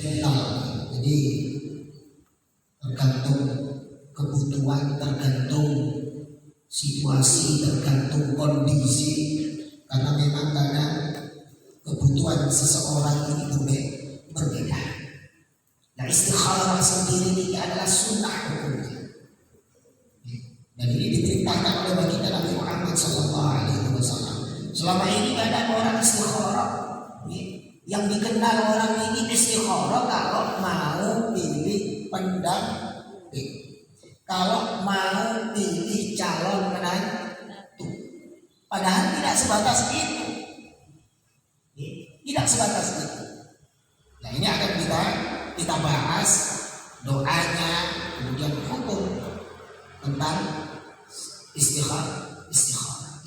seasonal. Jadi tergantung kebutuhan, tergantung situasi, tergantung kondisi. Karena memang kadang kebutuhan seseorang itu berbeda. Nah, istikharah sendiri ini adalah sunnah hukumnya. Dan ini diperintahkan oleh baginda Nabi Muhammad SAW. Selama ini ada orang istikharah. Yang dikenal orang ini istikharah kalau mau pilih pendamping, kalau mau pilih calon menantu. Padahal tidak sebatas itu. Tidak sebatas itu. Nah, ini akan kita bahas doanya, kemudian hukum tentang istikharah.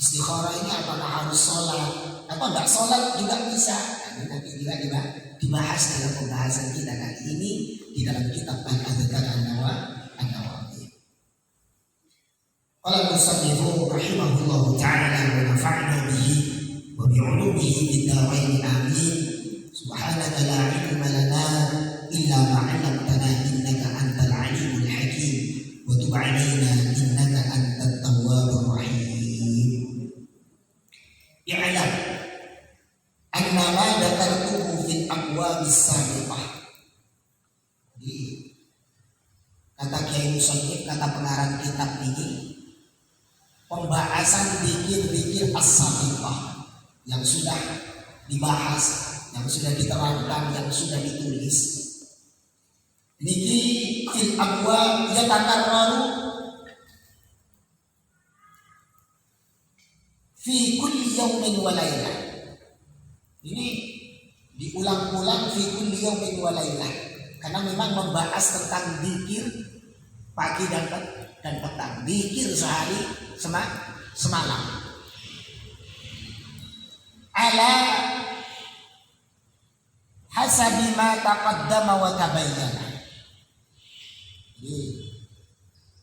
Istikharah ini apakah harus sholat atau tidak sholat juga bisa. Nanti juga dibahas dalam pembahasan kita kali ini di dalam kitab Al-Adhkar An-Nawawi. Qala al-musannifu rahimahullahu ta'ala wa nafa'na bihi wa bi'ulumihi bid-darain amin. Subhanaka la ilma lana illa ma 'allamtana innaka antal alimul hakim wa tub 'alaina innaka antat tawwabur rahim. I'lam anna ma dakartuhu fil aqwam as-sabiqah. Kata Kiai Musannif, kata pengarang kitab ini, pembahasan zikir-zikir as-sabiqah yang sudah dibahas, yang sudah diterangkan, yang sudah ditulis. Niki fil aqwam yatakarraru fi kulli yawmin wa lailah. Ini diulang-ulang fi kulli yawmin wa lailah, karena memang membahas tentang zikir pagi dan petang, zikir sehari semalam. Ala hasabi ma taqaddama wa tabayyana. Jadi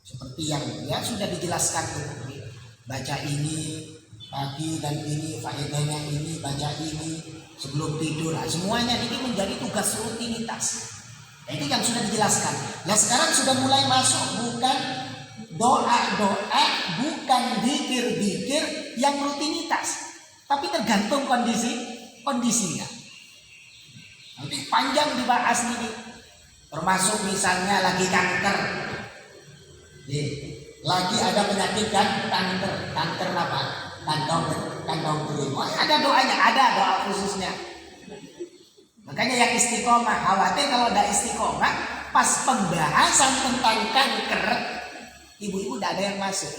seperti yang ya sudah dijelaskan itu, baca ini pagi dan ini faedahnya ini, baca ini sebelum tidur. Nah, semuanya ini menjadi tugas rutinitas. Nah, itu yang sudah dijelaskan. Nah, sekarang sudah mulai masuk bukan doa-doa, bukan zikir-zikir yang rutinitas, tapi tergantung kondisinya. Nanti panjang dibahas nih. Termasuk misalnya lagi kanker. Lagi ada penyakit kanker apa? Kantong kering. Oh, ada doanya, ada doa khususnya. Makanya yang istiqomah, khawatir kalau ada istiqomah, pas pembahasan tentang kanker, ibu-ibu tidak ada yang masuk.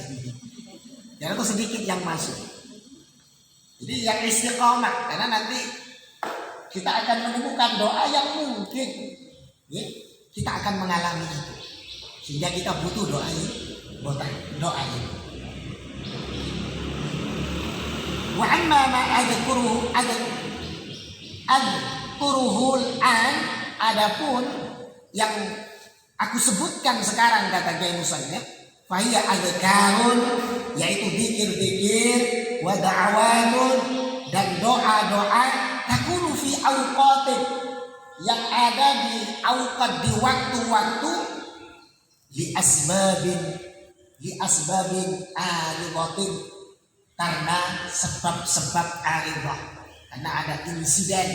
Jangan tuh sedikit yang masuk. Jadi yang istiqomah, karena nanti kita akan menemukan doa yang mungkin kita akan mengalami itu, sehingga kita butuh doa ini. Wa amma ma adkuruhul an, adapun yang aku sebutkan sekarang, kata Kiai Musannif, fa hiya adkarun, yaitu zikir-zikir, wa da'awatun, dan doa-doa takunu fi awqatin, yang ada di awqat, di waktu-waktu, li asbabin aridatin, karena sebab-sebab aridah, karena ada insiden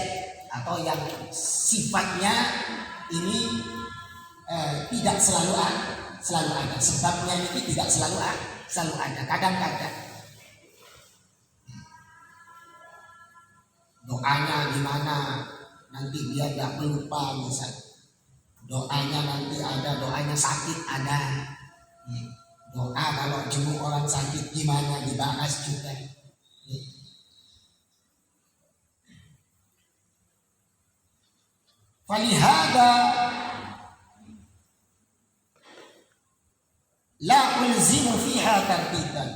atau yang sifatnya ini tidak selalu ada, sebabnya ini tidak selalu ada, kadang-kadang doanya gimana nanti dia tidak lupa, misalnya doanya nanti ada, doanya sakit ada, doa kalau jenguk orang sakit gimana dibahas juga. Falihada la ulzimu fiha tartiban.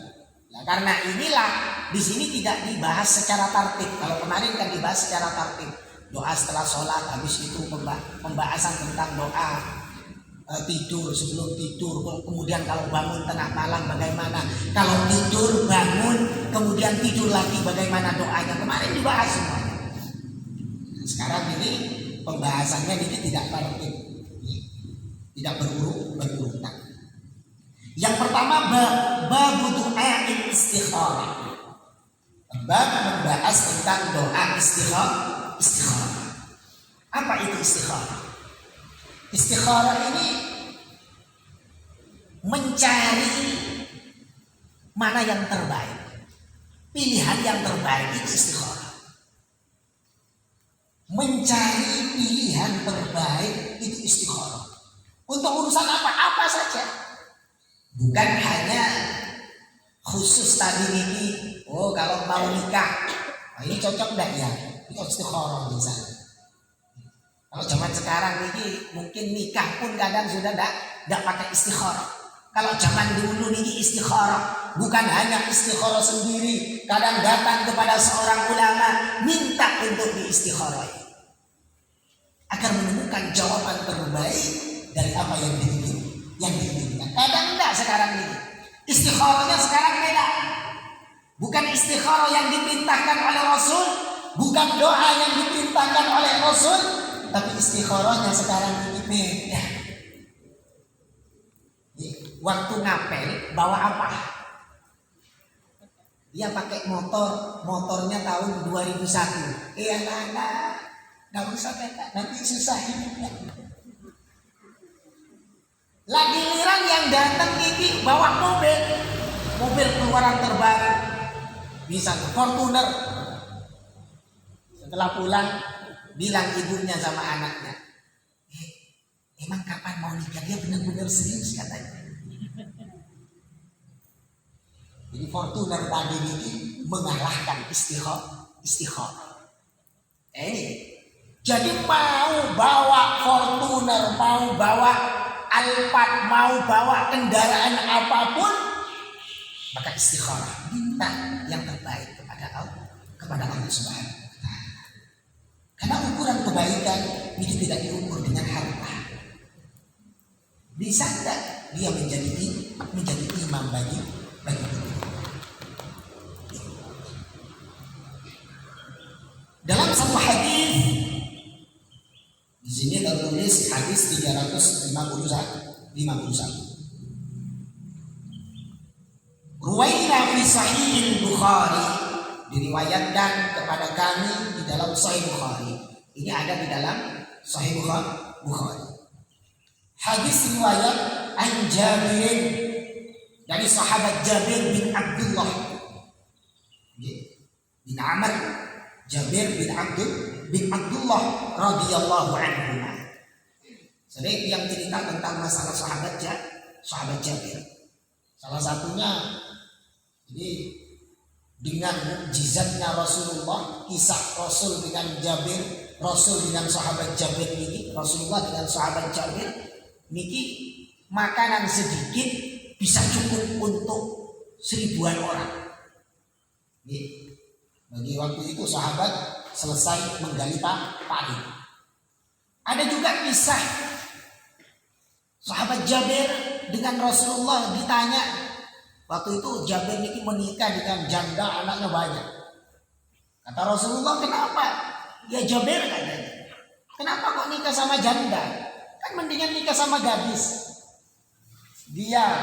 Nah, karena inilah di sini tidak dibahas secara tartib. Kalau kemarin kan dibahas secara tartib. Doa setelah sholat, habis itu pembahasan tentang doa tidur, sebelum tidur, kemudian kalau bangun tengah malam bagaimana, kalau tidur bangun kemudian tidur lagi bagaimana doanya, kemarin dibahas semuanya. Sekarang ini pembahasannya ini tidak tertib, tidak berurutan. Yang pertama bab du'a istikharah. Bab membahas tentang doa istikharah. Apa itu istikharah? Istikharah ini mencari mana yang terbaik. Pilihan yang terbaik itu istikharah. Mencari pilihan terbaik itu istikharah. Untuk urusan apa? Apa saja. Bukan hanya khusus tadi ini. Oh, kalau mau nikah, ini cocok enggak ya? Itu istikharah misalnya. Kalau zaman sekarang ini mungkin nikah pun kadang sudah enggak pakai istikharah. Kalau zaman dulu ini istikharah, bukan hanya istikharah sendiri, kadang datang kepada seorang ulama minta untuk diistikharah agar menemukan jawaban terbaik dari apa yang diinginkan. Kadang enggak sekarang ini. Istikharahnya sekarang beda. Bukan istikharah yang diperintahkan oleh Rasul, bukan doa yang diperintahkan oleh Rasul, tapi istikharahnya sekarang ini beda. Waktu ngapel bawa apa? Dia pakai motornya tahun 2001. Iya nah, nggak usah beda, nanti susah hidupnya. Lagi liran yang datang ini bawa mobil keluaran terbaru, misalnya Fortuner. Setelah pulang bilang ibunya sama anaknya, emang kapan mau nikah? Dia benar-benar serius katanya. Jadi Fortuner tadi ini mengalahkan istikharah. Jadi mau bawa Fortuner, mau bawa Alphard, mau bawa kendaraan apapun, maka istikharah, minta yang terbaik kepada Allah Subhanahu wa Ta'ala. Karena ukuran kebaikan itu tidak diukur dengan harta. Bisa tidak dia menjadi imam bagi kita. Dalam satu hadis, di sini tertulis hadis 351. Ruwaina fi Sahih Bukhari, diriwayatkan kepada kami di dalam Sahih Bukhari. Ini ada di dalam Sahih Bukhari. Hadis riwayat an Jabir, dari sahabat Jabir bin Abdullah bin Amr, Jabir bin Abdullah radhiyallahu anhu. Sering yang cerita tentang masalah sahabat Jabir. Salah satunya ini dengan mukjizatnya Rasulullah, kisah Rasul dengan Jabir, Rasul dengan sahabat Jabir ini, Rasulullah dengan sahabat Jabir niki makanan sedikit bisa cukup untuk 1000-an orang. Bagi waktu itu sahabat selesai menggali padi. Ada juga kisah sahabat Jabir dengan Rasulullah ditanya. Waktu itu Jabir ini menikah dengan janda, anaknya banyak. Kata Rasulullah, kenapa? Ya Jabir katanya, kenapa kok nikah sama janda? Kan mendingan nikah sama gadis. Dia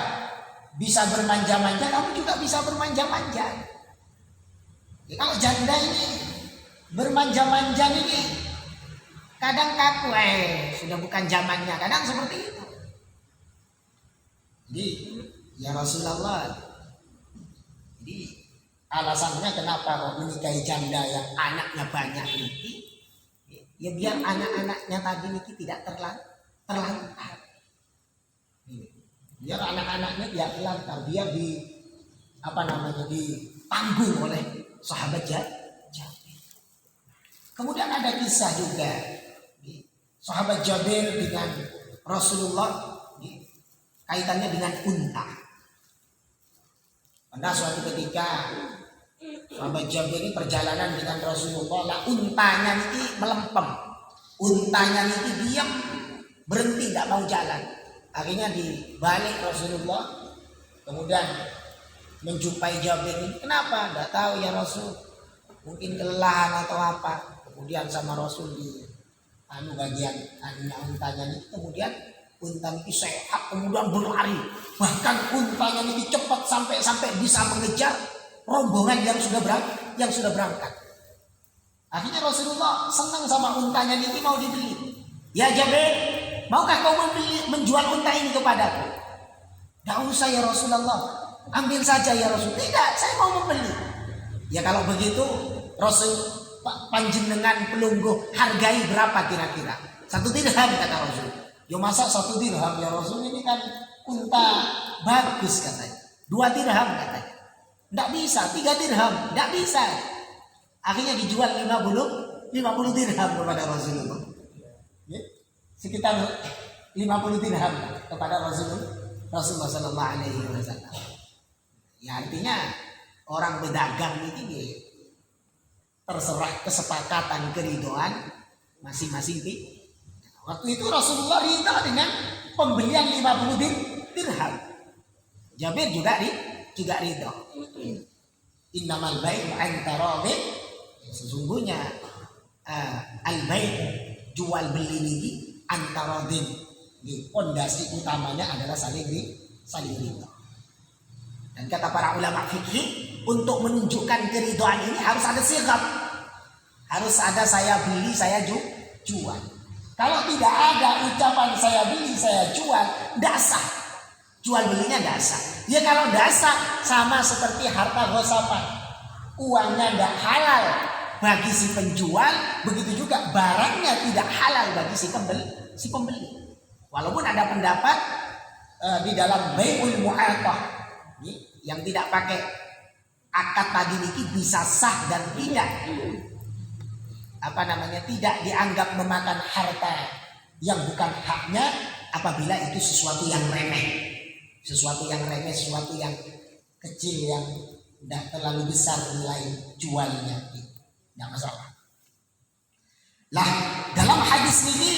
bisa bermanja-manja, kamu juga bisa bermanja-manja. Ya, kalau janda ini bermanja-manja ini kadang kaku, sudah bukan zamannya, kadang seperti itu. Jadi ya Rasulullah, jadi alasannya kenapa kok menikahi janda yang anaknya banyak ini? Ya biar anak-anaknya tadi ini tidak terlantar. Biar anak-anaknya tidak terlantar, biar ditanggung oleh sahabat Jabir. Kemudian ada kisah juga sahabat Jabir dengan Rasulullah, kaitannya dengan unta. Pada suatu ketika sahabat Jabir ini perjalanan dengan Rasulullah, lah untanya ini melempem, untanya ini diam, berhenti tidak mau jalan. Akhirnya dibalik Rasulullah, kemudian menjumpai Jabir ini, kenapa? Tidak tahu ya Rasul, mungkin kelelahan atau apa. Kemudian sama Rasul bagian kakinya untanya ini, kemudian unta ini sehat, kemudian berlari, bahkan untanya ini cepat sampai bisa mengejar rombongan yang sudah berangkat. Akhirnya Rasulullah senang sama untanya ini, mau dibeli. Ya Jabir, maukah kau menjual unta ini kepadaku? Tidak usah ya Rasulullah, ambil saja ya Rasul. Tidak, saya mau membeli. Ya kalau begitu Rasul, panjenengan pelungguh, hargai berapa kira-kira? 1 dirham kata Rasul. Ya masa 1 dirham ya Rasul, ini kan unta bagus katanya. 2 dirham katanya. Tidak bisa, 3 dirham, tidak bisa. Akhirnya dijual 50 dirham kepada Rasulullah. Ya, sekitar 50 dirham kepada Rasulullah Sallallahu Alaihi Wasallam. Ya artinya orang berdagang ini terserah kesepakatan keridoan masing-masing. Waktu itu Rasulullah ridha dengan pembelian 50 dirham. Jabir juga ridha. Innamal bai'u an taradin, sesungguhnya al-bai' jual beli ini antara pondasi utamanya adalah saling ridha. Dan kata para ulama fikih, untuk menunjukkan keridhaan ini harus ada sighah. Harus ada saya beli, saya jual. Kalau tidak ada ucapan saya beli, saya jual, tidak sah. Jual belinya tidak sah. Ya kalau tidak sah, sama seperti harta ghasapan. Uangnya tidak halal bagi si penjual, begitu juga barangnya tidak halal bagi si pembeli. Walaupun ada pendapat di dalam bai'ul mu'atah yang tidak pakai akad tadi ini bisa sah dan tidak tidak dianggap memakan harta yang bukan haknya apabila itu sesuatu yang remeh, sesuatu yang kecil, yang tidak terlalu besar nilai jualnya, tidak masalah. Lah dalam hadis ini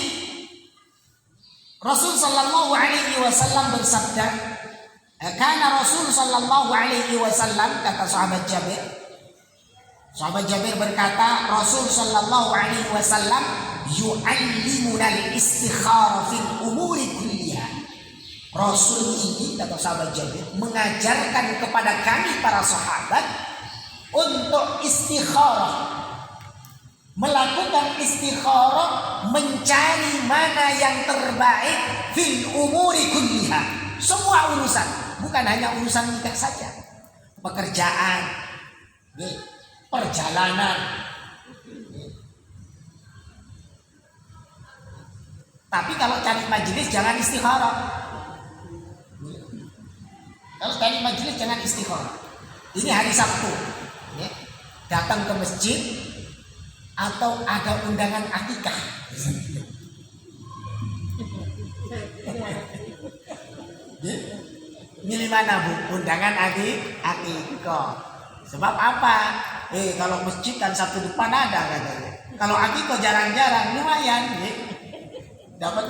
Rasul Sallallahu Alaihi Wasallam bersabda, karena Rasul Sallallahu Alaihi Wasallam, kata sahabat Jabir berkata, Rasul Sallallahu Alaihi Wasallam yu'allimuna al-istikhara fil umuri kulliha. Rasul ini, kata sahabat Jabir, mengajarkan kepada kami para sahabat untuk istikharah, melakukan istikharah, mencari mana yang terbaik fil umuri kulliha, semua urusan, bukan hanya urusan nikah saja, pekerjaan, perjalanan. Tapi kalau cari majelis jangan istikharah. Kalau cari majelis jangan istikharah. Ini hari Sabtu, datang ke masjid atau ada undangan akikah. Milih mana bu? Undangan akikah. Sebab apa? Kalau masjid kan Sabtu depan ada katanya. Kalau akikah jarang-jarang, lumayan. Dapat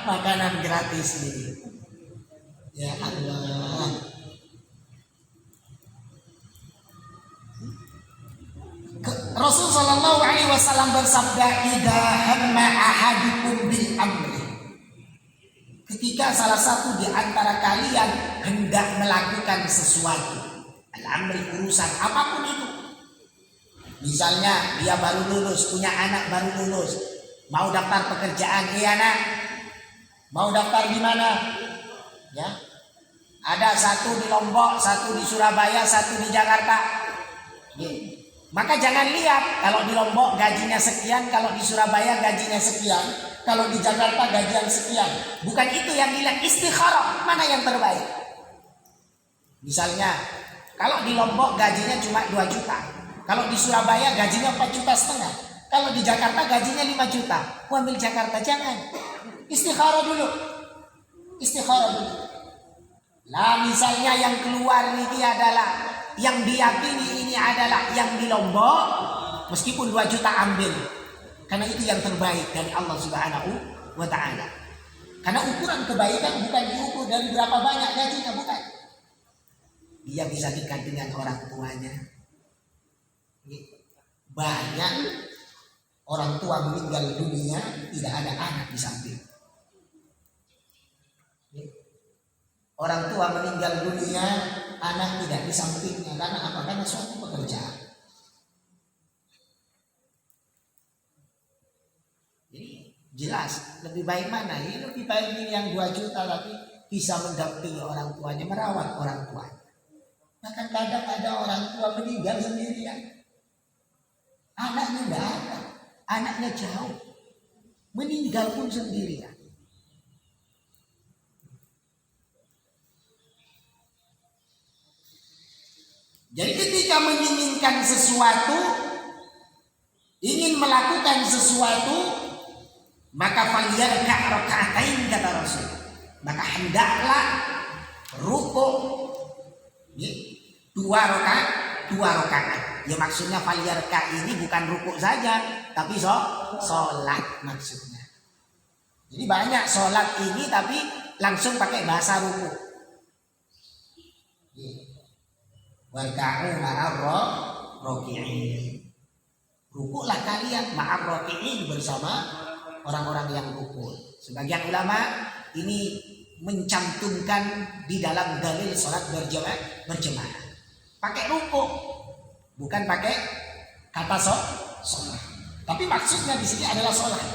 makanan gratis nih. Ya Allah. Rasul Sallallahu Alaihi Wasallam bersabda, "Idza hamma ahadukum bil amri." Ketika salah satu di antara kalian hendak melakukan sesuatu, al-amri urusan apapun itu. Misalnya dia baru lulus, punya anak baru lulus, mau daftar pekerjaan, anak, mau daftar di mana? Ya, ada satu di Lombok, satu di Surabaya, satu di Jakarta. Maka jangan lihat kalau di Lombok gajinya sekian, kalau di Surabaya gajinya sekian, kalau di Jakarta gajian sekian. Bukan itu yang dilihat, istikharah mana yang terbaik. Misalnya kalau di Lombok gajinya cuma 2 juta, kalau di Surabaya gajinya 4,5 juta, kalau di Jakarta gajinya 5 juta. Ambil Jakarta, jangan. Istikharah dulu. Lah misalnya yang keluar ini adalah, yang diyakini ini adalah yang di Lombok, meskipun 2 juta ambil, karena itu yang terbaik dari Allah Subhanahu wa Ta'ala. Karena ukuran kebaikan bukan diukur dari berapa banyak gajinya, bukan. Dia bisa dekat dengan orang tuanya. Banyak Orang tua meninggal dunia, tidak ada anak di samping. Orang tua meninggal dunia, anak tidak di sampingnya. Karena apa? Karena suatu pekerjaan. Jadi jelas, lebih baik mana? Ya, lebih baik ini yang 2 juta tapi bisa mendampingi orang tuanya, merawat orang tuanya. Bahkan kadang ada orang tua meninggal sendirian. Anaknya tidak ada, anaknya jauh, meninggal pun sendirian. Jadi ketika menginginkan sesuatu, ingin melakukan sesuatu, maka faliyarka rakaatain kata Rasul. Maka hendaklah rukuk 2 rakaat. Ya maksudnya faliyarka ini bukan rukuk saja, tapi sholat maksudnya. Jadi banyak sholat ini tapi langsung pakai bahasa rukuk. Warka'u ma'ar-raki'in. Rukuklah kalian ma'ar-raki'in bersama orang-orang yang rukuk. Sebagian ulama ini mencantumkan di dalam dalil salat berjamaah. Pakai rukuk, bukan pakai kata sholat. Tapi maksudnya di sini adalah sholat.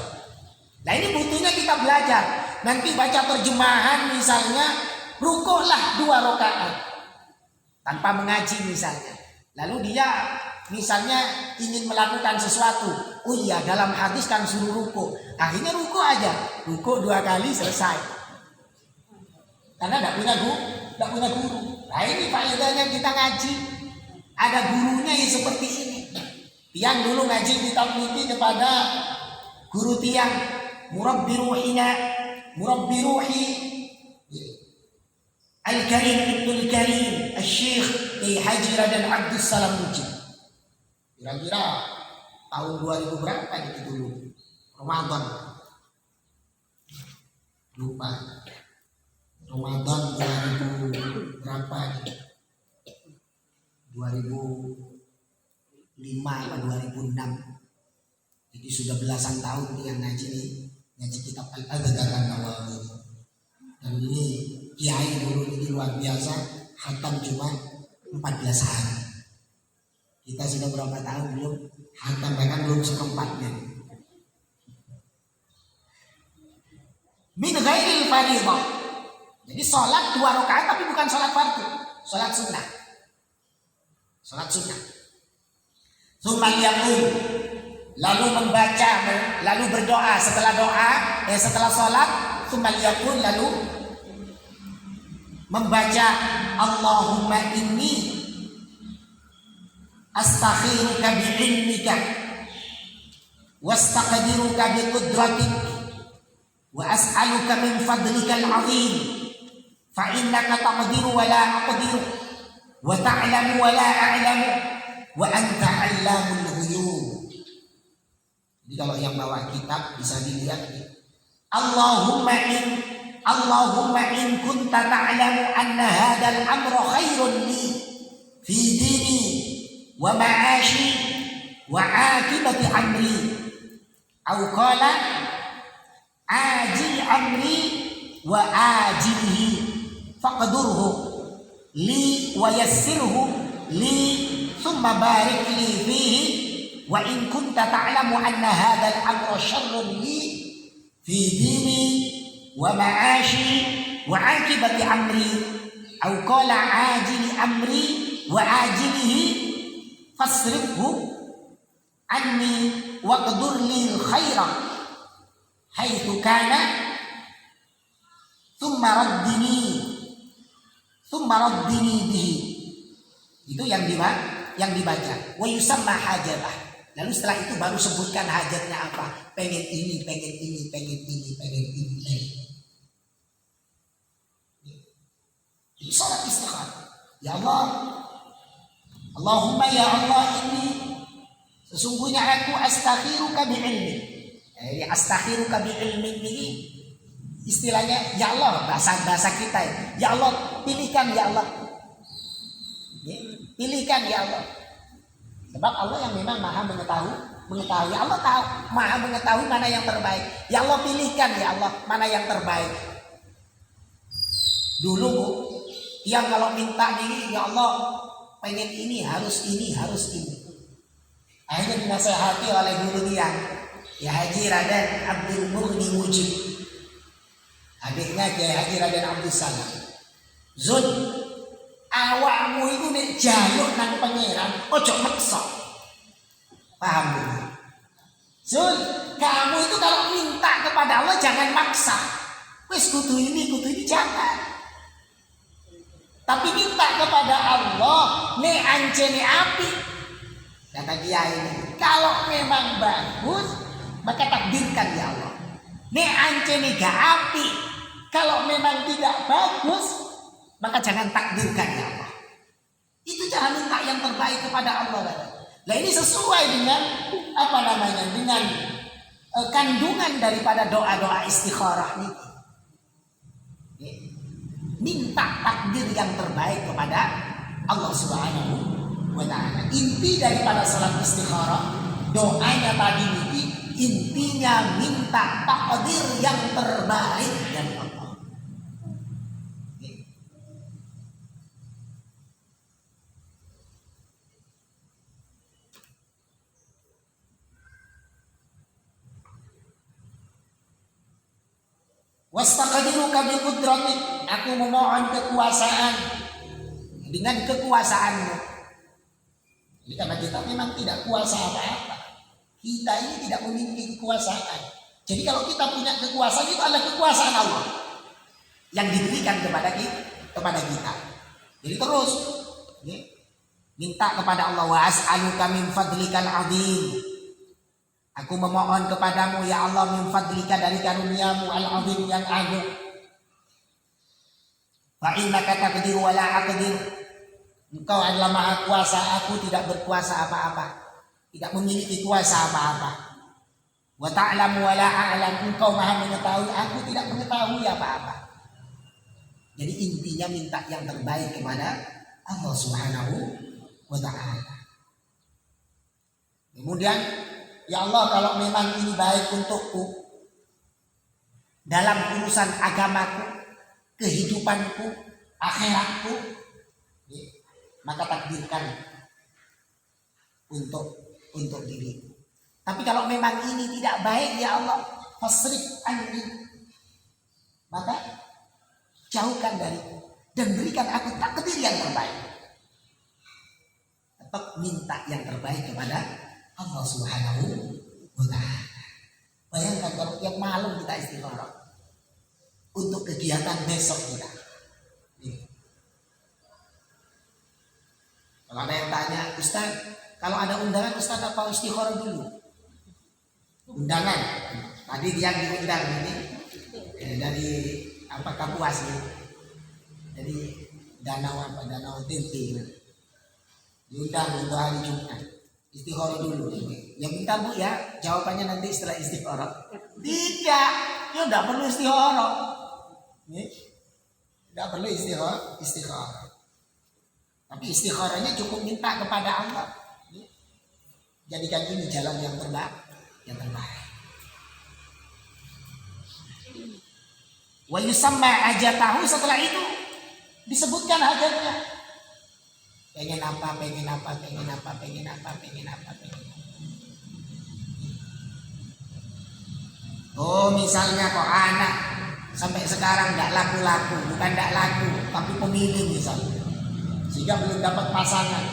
Nah ini butuhnya kita belajar. Nanti baca terjemahan misalnya rukuklah 2 rakaat. Tanpa mengaji misalnya. Lalu dia misalnya ingin melakukan sesuatu. Oh iya dalam hadis kan suruh ruku. Akhirnya ruku aja. Ruku 2 kali selesai. Karena tidak punya guru. Nah ini faedahnya kita ngaji. Ada gurunya yang seperti ini. Tiang dulu ngaji ditamliki kepada guru tiang. Murabbi ruhi. Al-Karim Ibnul Karim Al-Syekh Kiai Haji Raden Abdus Salam Mujib. Kira-kira tahun 2000 berapa itu dulu? Ramadan. Lupa. Ramadan 2000 berapa? 2005 atau 2006. Jadi sudah belasan tahun yang ngaji kitab Al-Adhkaran Nawawi. Dan ini kiai dulu ini luar biasa, khatam cuma 14 hari. Kita sudah berapa tahun belum khatam, bahkan belum seperempatnya. Min ghairil fardhah. Jadi sholat 2 rakaat tapi bukan sholat fardu, sholat sunnah. Sholat sunnah. Tsumma yaqul, lalu membaca, lalu berdoa setelah setelah sholat, tsumma yaqul, lalu membaca Allahumma inni astakhiruka bi'ilmika wastaqdiruka biqudratik wa as'aluka min fadlikal azim fa innaka taqdiru wa la aqdiru wa ta'lamu wa la a'lamu wa anta 'allamul ghuyub. Jadi kalau yang bawa kitab bisa dilihat nih. Allahumma in kunta ta'lamu anna hadzal amra khairun li fi dini wa ma'ashi wa 'aqibati amri aw qala ajil amri wa ajilihi faqdurhu li wa yassirhu li thumma barik li fihi wa in kunta ta'lamu anna hadzal amra sharrun li fi dini wa ma'ashi wa 'aqibati amri aw qala ajili amri wa ajilihi fasrifhu anni waqdur lil khaira haitsu kana thumma raddini bihi. Itu yang dibaca. Wa yusamma hajatah. Lalu setelah itu baru sebutkan hajatnya apa. Pengen ini, pengen ini, pengen ini, pengen ini, pengen ini. Ini salat istikharah. Ya Allah, Allahumma ya Allah, ini sesungguhnya aku astakhiruka bi'ilmi. Jadi astakhiruka bi'ilmi ini istilahnya ya Allah, bahasa kita ini. Ya Allah, pilihkan ya Allah. Pilihkan ya Allah. Sebab Allah yang memang maha mengetahui. Allah tahu, maha mengetahui mana yang terbaik. Ya Allah pilihkan ya Allah mana yang terbaik. Dulu Bu, yang kalau minta nih ya Allah pengen ini harus ini. Akhirnya dinasehati oleh guru dia, ya Haji Raden Abdul Mughni Mujib, adiknya Kiai Haji Raden Abdul Salam. Zul, awakmu itu nek jaluk nang pangeran, ojo maksa. Paham Bu? Zul, kamu itu kalau minta kepada Allah jangan maksa. Wis kudu ini jangan. Tapi minta kepada Allah, nek ancene api. Kata Kiai ini, kalau memang bagus, maka takdirkan ya Allah. Nek ancene gak api, kalau memang tidak bagus, maka jangan takdirkan ya Allah. Itu cara minta yang terbaik kepada Allah. Nah ini sesuai dengan dengan kandungan daripada doa-doa istikharah ini. Minta takdir yang terbaik kepada Allah Subhanahu wa ta'ala. Inti daripada salat istikharah, doanya tadi ini intinya minta takdir yang terbaik dari Allah. Wastaqdiruka bi qudratik, aku memohon kekuasaan dengan kekuasaanmu. Jadi karena kita memang tidak kuasa apa-apa, kita ini tidak memiliki kekuasaan. Jadi kalau kita punya kekuasaan itu adalah kekuasaan Allah yang diberikan kepada kita. Jadi terus minta kepada Allah, wa as'aluka min fadlikal azim. Aku memohon kepadamu ya Allah min fadlika dari karuniamu al-azim yang agung. Fa innaka taqdiru wa la aqdir. Engkau adalah maha kuasa, aku tidak berkuasa apa-apa. Tidak memiliki kuasa apa-apa. Wa ta'lamu wa la a'lam. Engkau maha mengetahui, aku tidak mengetahui apa-apa. Jadi intinya minta yang terbaik kepada Allah Subhanahu wa ta'ala. Kemudian ya Allah kalau memang ini baik untukku dalam urusan agamaku, kehidupanku, akhiratku, maka takdirkan untuk diriku. Tapi kalau memang ini tidak baik ya Allah, fasrif anni, maka jauhkan dariku dan berikan aku takdir yang terbaik. Tetap minta yang terbaik kepada Allah Subhanahu wa ta'ala. Bayangkan kalau tiap malam kita istikharah untuk kegiatan besok kita. Kalau ada yang tanya, Ustaz, kalau ada undangan Ustaz apa istikharah dulu? Undangan. Tadi dia diundang ini dari Kapuas ini. Dari Danau Tempe. Diundang untuk hari Jumat. Istikharah dulu. Yang minta Bu ya, jawabannya nanti setelah istikharah. Tidak, ya tidak perlu istikharah. Tidak perlu istikharah. Tapi istikharahnya cukup minta kepada Allah. Jadikan ini jalan yang terbaik. Wa yusamma ajatahu, setelah itu disebutkan hajatnya. Pengen apa. Oh misalnya kok anak sampai sekarang tidak laku-laku, bukan tidak laku, tapi pemilih misalnya, sehingga belum dapat pasangan,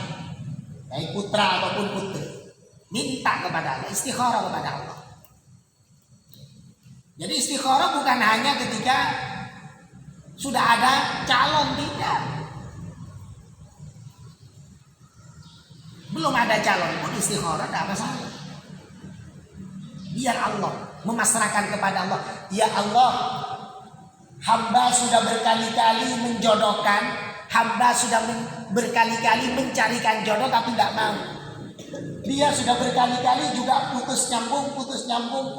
baik putra ataupun putri, minta kepada Allah, istikharah kepada Allah. Jadi istikharah bukan hanya ketika sudah ada calon, tidak. Belum ada calon pun istikharah tidak masalah. Biar Allah memasrahkan kepada Allah. Ya Allah, hamba sudah berkali-kali menjodohkan, hamba sudah berkali-kali mencarikan jodoh tapi tidak mau. Dia sudah berkali-kali juga putus nyambung.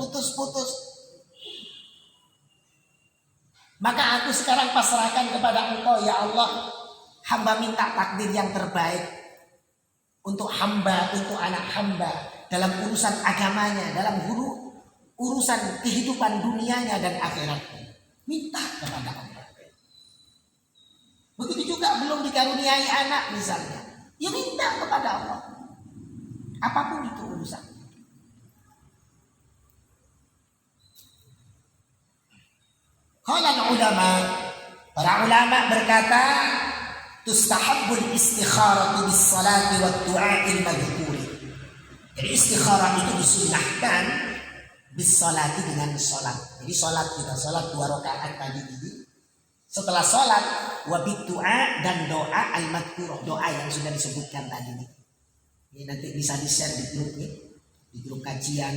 Maka aku sekarang pasrahkan kepada Engkau ya Allah. Hamba minta takdir yang terbaik untuk hamba, untuk anak hamba, dalam urusan agamanya, dalam urusan kehidupan dunianya dan akhiratnya. Minta kepada Allah. Begitu juga belum dikaruniai anak misalnya, ya minta kepada Allah. Apapun itu urusan. Qala ulama, para ulama berkata, tustahabbul istikharatu bis salati wat du'a'il madhkur. Jadi istikharah itu disunnahkan bis salati dengan salat. Jadi salat kita salat 2 rakaat tadi ini. Setelah salat wa bid du'a dan doa al madhkur, doa yang sudah disebutkan tadi ini. Ini nanti bisa di-share di grup nih, di grup kajian.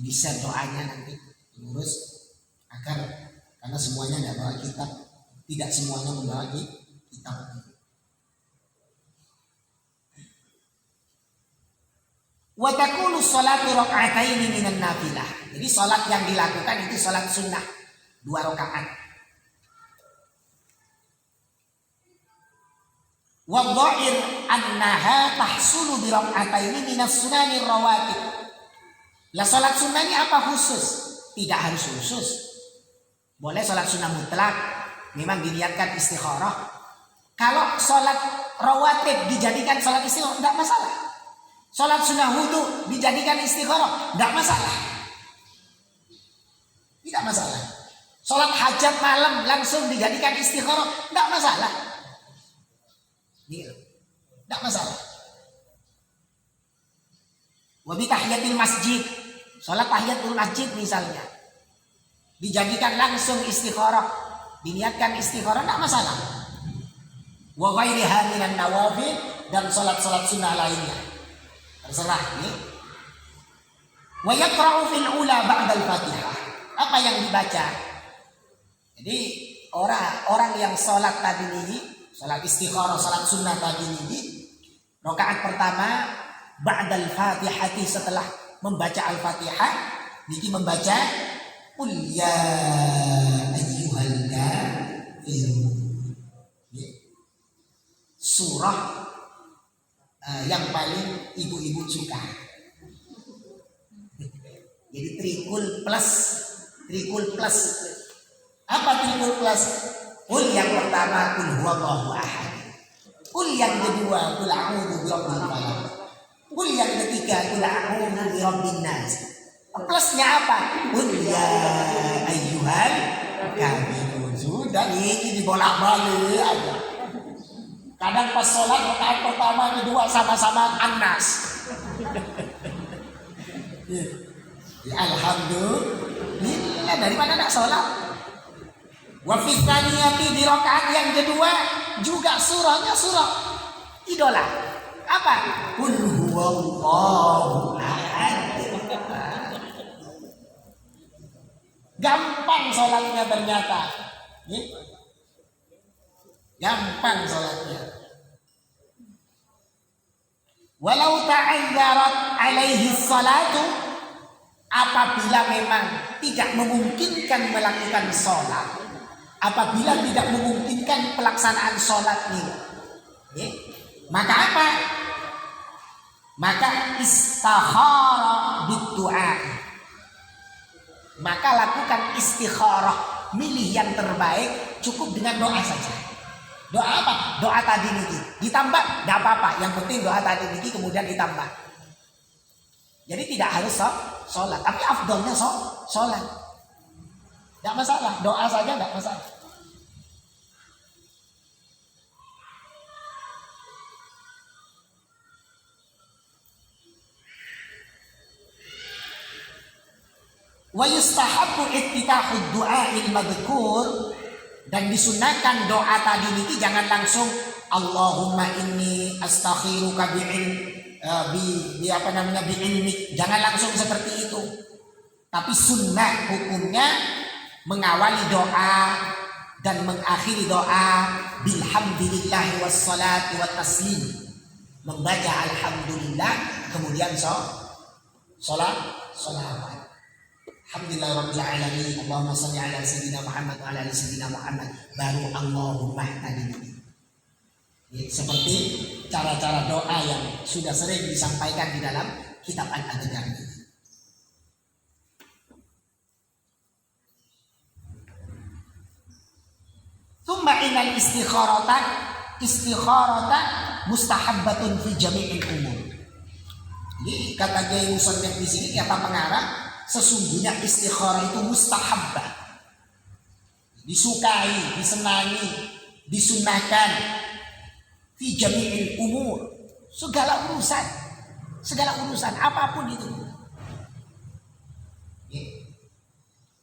Di-share doanya nanti terus agar karena semuanya tidak bawa kitab, tidak semuanya membawa kitab. Wa takunu sholatu raka'ataini minan nafilah. Jadi salat yang dilakukan itu salat sunnah 2 rakaat. Wa dha'ir annaha tahsulu bi raka'ataini minas sunanir rawatib. Lah salat sunnah ini apa khusus? Tidak harus khusus. Boleh sholat sunnah mutlak, memang diniatkan istikharah. Kalau sholat rawatib dijadikan sholat istikharah, tidak masalah. Sholat sunnah wudu dijadikan istikharah, tidak masalah. Tidak masalah. Sholat hajat malam langsung dijadikan istikharah, tidak masalah. Tidak masalah. Wa bi tahiyatil masjid, sholat tahiyatul masjid misalnya, dijadikan langsung istikharah, diniatkan istikharah, tidak masalah. Wa ghairiha minan nawafil, dan salat-salat sunnah lainnya terserah nih. Wa yaqra'u fil ula ba'dal Fatihah. Apa yang dibaca? Jadi orang yang salat tadi ini, salat istikharah, salat sunnah tadi ini, rakaat pertama ba'dal Fatihati, setelah membaca Al-Fatihah niki membaca Qul ya ayyuhal kafirun. Surah yang paling ibu-ibu suka. Jadi trikul plus. Apa trikul plus? Qul yang pertama qul huwallahu ahad. Qul yang kedua qul a'udzu birabbil falaq. Qul yang ketiga qul a'udzu birabbin nas. Plusnya apa? Qul ya ayyuhal kafirun. Sudah ini dibolak-balik aja. Kadang pas sholat rakaat pertama kedua sama-sama An-Nas. Ya, alhamdulillah, daripada nak sholat. Wa fi tsaniyati, di rakaat yang kedua juga surahnya surah idola. Apa? Qul huwallahu ahad. Gampang sholatnya ternyata. Gampang sholatnya. Walau ta'ayyarat alaihi salatu, apabila memang tidak memungkinkan melakukan sholat, apabila tidak memungkinkan pelaksanaan sholat ini, maka apa? Maka istikhara bid-du'a. Maka lakukan istikharah, milih yang terbaik, cukup dengan doa saja. Doa apa? Doa tadi niki. Ditambah, tidak apa-apa. Yang penting doa tadi niki kemudian ditambah. Jadi tidak harus sholat, tapi afdolnya sholat. Tidak masalah, doa saja tidak masalah. Wa yustahabbu ittitahud du'a'il madhkur, dan disunahkan doa tadi niki jangan langsung Allahumma inni astakhiruka bi'ilmik, jangan langsung seperti itu. Tapi sunnah hukumnya mengawali doa dan mengakhiri doa bilhamdulillah wassalatu wattaslim, membaca alhamdulillah kemudian sholawat. Alhamdulillah rabbil alamin, Allahumma shalli ala sayyidina Muhammad wa ala ali sayyidina Muhammad, baru Allahumma tadi. Seperti cara-cara doa yang sudah sering disampaikan di dalam kitab Al-Adhkar ini. Tsumma innal istikharata mustahabbatun fi jami'il umur. Jadi kata Kiai Musannif di sini, kata pengarang, sesungguhnya istikharah itu mustahabbah, disukai, disenangi, disunnahkan fi jami'il umur, segala urusan apapun itu.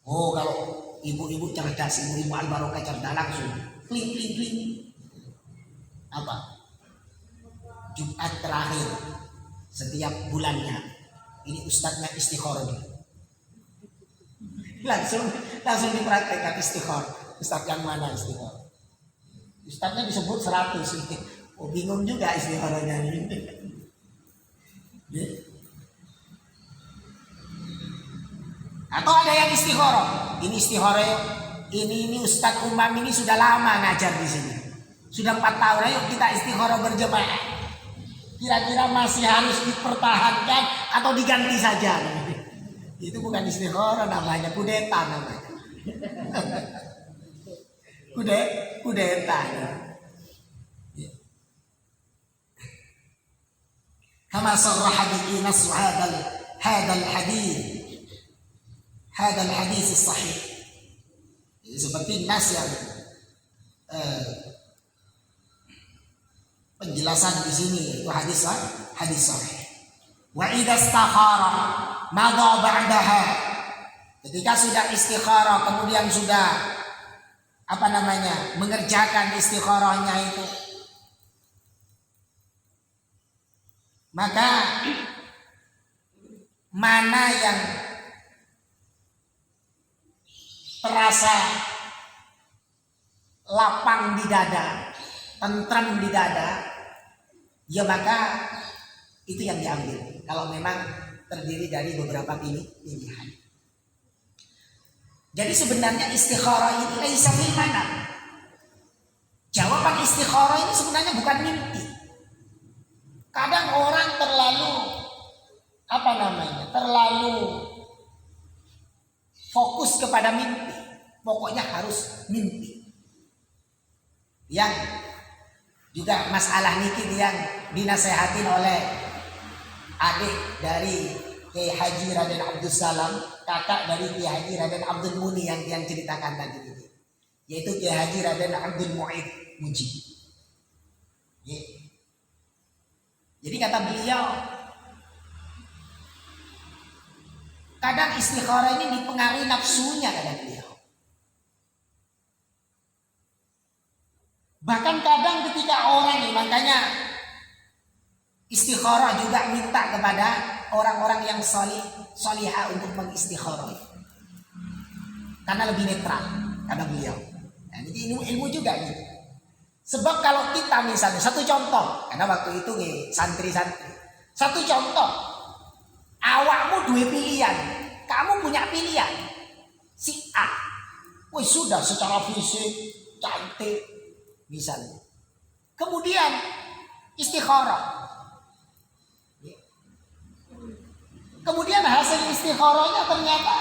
Oh, kalau ibu-ibu cerdas, ibu-ibu al-barokah cerdas, langsung kling kling kling. Apa? Jumat terakhir setiap bulannya ini ustadznya istikharah. Langsung dipraktekkan istikharah. Ustadz yang mana istikharah? Ustadznya disebut 100. Oh, bingung juga istikharahnya ini. Atau ada yang istikharah. Ini istikharah, ini Ustadz Umam ini sudah lama ngajar di sini. Sudah 4 tahun. Ayo kita istikharah berjamaah. Kira-kira masih harus dipertahankan atau diganti saja? Itu bukan istikharah namanya, kudeta namanya. Kudeta. Kama sarraha bi nas hadal hadis sahih. Seperti nas yang penjelasan di sini itu hadis sahih. Wa idza istakhara madha ba'daha. Ketika sudah istikharah kemudian sudah mengerjakan istikharahnya itu, maka mana yang terasa lapang di dada, tentram di dada, ya maka itu yang diambil. Kalau memang terdiri dari beberapa pilihan. Jadi sebenarnya istikharah ini laisa fil manam. Jawaban istikharah ini sebenarnya bukan mimpi. Kadang orang terlalu fokus kepada mimpi. Pokoknya harus mimpi. Yang juga masalah niki yang dinasehatin oleh adik dari Kiai Haji Raden Abdul Salam, kakak dari Kiai Haji Raden Abdul Muni yang ceritakan tadi ini, yaitu Kiai Haji Raden Abdul Mu'id Muji. Jadi kata beliau, kadang istikharah ini dipengaruhi nafsunya, kata beliau. Bahkan kadang ketika orang, makanya istikharah juga minta kepada orang-orang yang solihah untuk mengistikharah, karena lebih netral, kata beliau. Nah, ini ilmu juga gitu. Sebab kalau kita misalnya, satu contoh, karena waktu itu santri-santri, satu contoh, awakmu dua pilihan, kamu punya pilihan, si A, sudah secara fisik cantik misalnya, kemudian istikharah. Kemudian hasil istikharahnya ternyata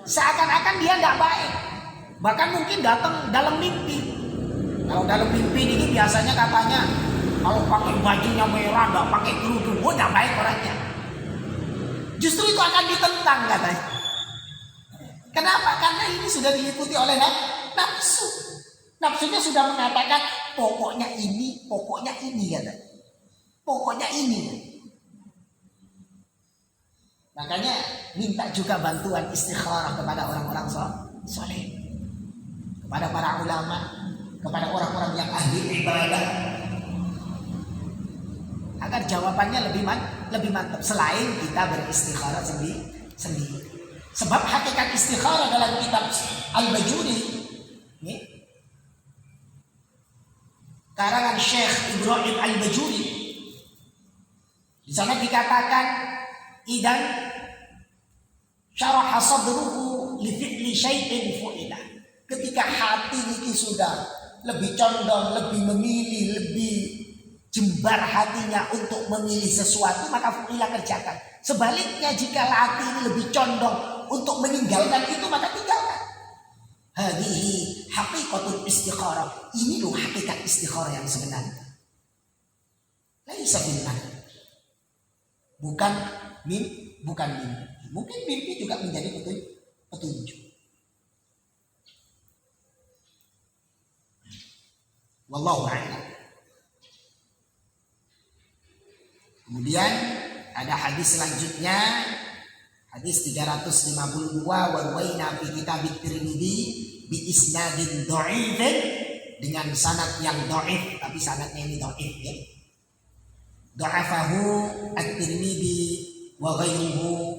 seakan-akan dia tidak baik. Bahkan mungkin datang dalam mimpi. Kalau dalam mimpi ini biasanya katanya kalau pakai bajunya merah, tidak pakai kerudung, tidak baik orangnya. Justru itu akan ditentang katanya. Kenapa? Karena ini sudah diliputi oleh nafsu. Nafsunya sudah mengatakan pokoknya ini katanya. Pokoknya ini. Makanya minta juga bantuan istikharah kepada orang-orang soleh, kepada para ulama, kepada orang-orang yang ahli ibadah, agar jawabannya lebih mantap selain kita beristikharah sendiri. Sebab hakikat istikharah dalam kitab Al-Bajuri, karangan Syekh Ibrahim Al-Bajuri, di sana dikatakan idan syaraha sadruhu li fi'li syai'in fu'ila. Ketika hati ini sudah lebih condong, lebih memilih, lebih jembar hatinya untuk memilih sesuatu, maka fu'ila kerjakan. Sebaliknya jika hati ini lebih condong untuk meninggalkan itu, maka tinggalkan. Hadihi haqiqatul istikharah. Ini loh hakikat istikharah yang sebenarnya. Laisa billah. Bukan mimpi. Mungkin mimpi juga menjadi petunjuk. Wallahu a'lam. Kemudian ada hadis selanjutnya, hadis 352, wa ruwaina fi kitab at-Tirmidzi bi isnadin dha'ifin, dengan sanad yang dhaif, tapi sanadnya ini dhaif ya. Dha'afahu at-Tirmidzi wa ghairuhu,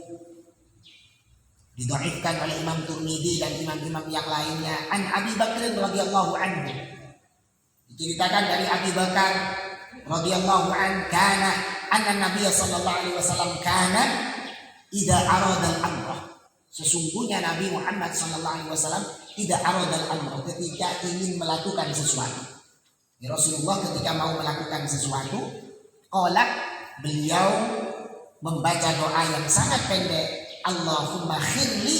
didhaifkan oleh Imam Tirmidzi dan imam-imam yang lainnya. An Abi Bakr radhiyallahu anhu, diceritakan dari Abi Bakar radhiyallahu an, kana anna Nabiy sallallahu alaihi wasallam kana idza arada al-amra, sesungguhnya Nabi Muhammad sallallahu alaihi wasallam idza arada al-amra, ketika ingin melakukan sesuatu. Ya, Rasulullah ketika mau melakukan sesuatu, qala, beliau membaca doa yang sangat pendek, Allahumma khirli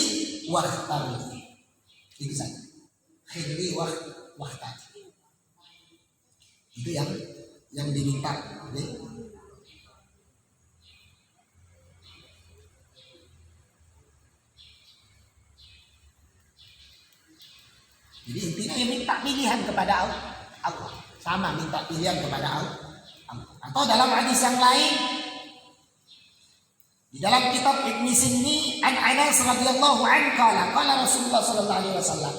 wakhtarli. Itu saja. Khirli wakhtarli. Itu yang diminta. Jadi intinya minta pilihan kepada Allah. Sama minta pilihan kepada Allah. Atau dalam hadis yang lain, di dalam kitab Ibn Sinni, an Anas radhiyallahu anhu qala Rasulullah sallallahu alaihi wasallam,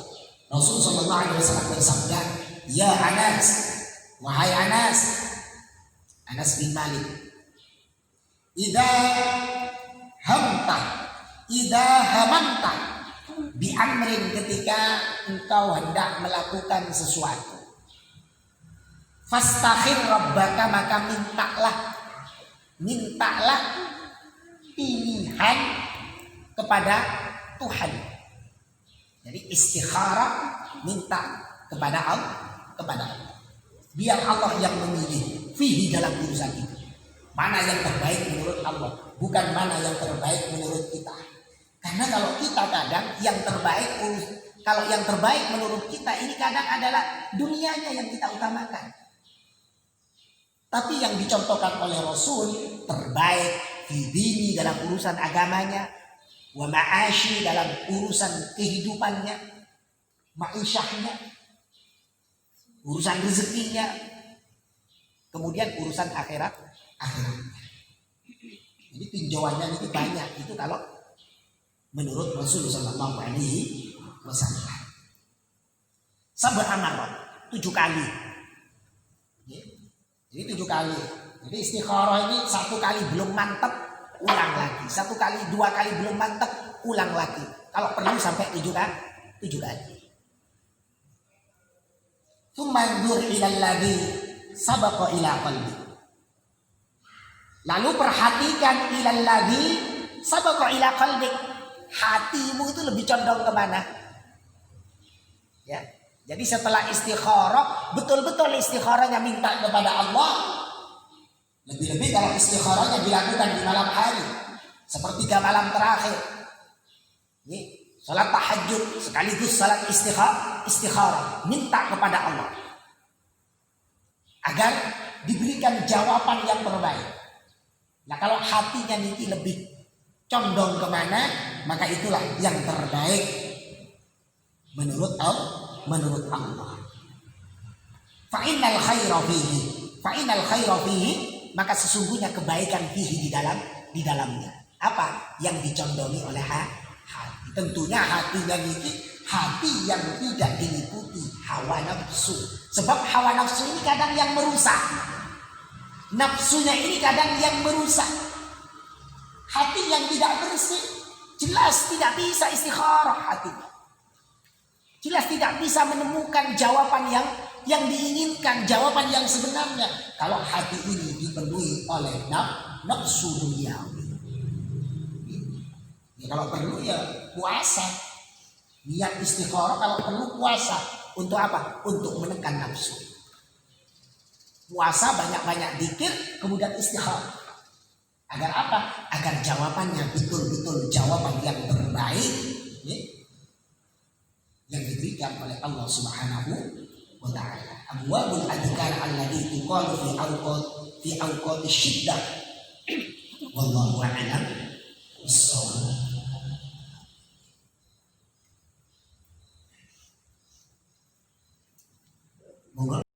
Rasul sallallahu alaihi wasallam bersabda, ya Anas, wahai Anas bin Malik, idza hamamta bi amrin, ketika engkau hendak melakukan sesuatu, fastakhir rabbaka, maka mintalah pilihan kepada Tuhan. Jadi istikharah, minta kepada Allah. Biar Allah yang memilih fihi, dalam urusan itu. Mana yang terbaik menurut Allah, bukan mana yang terbaik menurut kita. Karena kalau kita kadang yang terbaik menurut kita ini kadang adalah dunianya yang kita utamakan. Tapi yang dicontohkan oleh Rasul terbaik fi dini, dalam urusan agamanya, wa ma'ashi, dalam urusan kehidupannya, ma'isyahnya, urusan rezekinya, kemudian urusan akhiratnya. Jadi tinjauannya itu banyak. Itu kalau menurut Rasul sallallahu alaihi wasallam. Sab'u amarat, 7 kali. Jadi 7 kali. Jadi istikharah ini 1 kali belum mantap, ulang lagi. 1 kali, 2 kali belum mantap, ulang lagi. Kalau perlu sampai 7 kali. Tumandur ilal ladzi sabaqa ila qalbi. Lalu perhatikan ilal ladzi sabaqa ila qalbi. Hatimu itu lebih condong kemana? Ya. Jadi setelah istikharah, betul-betul istikharahnya minta kepada Allah. Lebih-lebih kalau istikharahnya dilakukan di malam hari, sepertiga malam terakhir. Ini salat tahajud sekaligus salat istikharah, minta kepada Allah agar diberikan jawaban yang terbaik. Nah, kalau hatinya nanti lebih condong kemana, maka itulah yang terbaik menurut Allah. Fa'innal khaira fihi, maka sesungguhnya kebaikan fihi di dalamnya. Apa yang dicondongi oleh hati? Tentunya hatinya ini hati yang tidak diliputi hawa nafsu. Sebab hawa nafsu ini kadang yang merusak. Nafsunya ini kadang yang merusak. Hati yang tidak bersih jelas tidak bisa istikharah hatinya. Jelas tidak bisa menemukan jawaban yang diinginkan, jawaban yang sebenarnya. Kalau hati ini dipenuhi oleh nafsu duniawi. Ya, kalau perlu ya puasa. Niat istikharah kalau perlu puasa Untuk apa? Untuk menekan nafsu. Puasa banyak-banyak zikir, kemudian istikharah. Agar apa? Agar jawabannya betul-betul jawaban yang terbaik, ya, yang diberikan oleh Allah Subhanahu wa ta'ala. Abwabul adhkar alladhi tuqalu fi awqati syiddah. Wallahu a'lam bissawab. Monggo.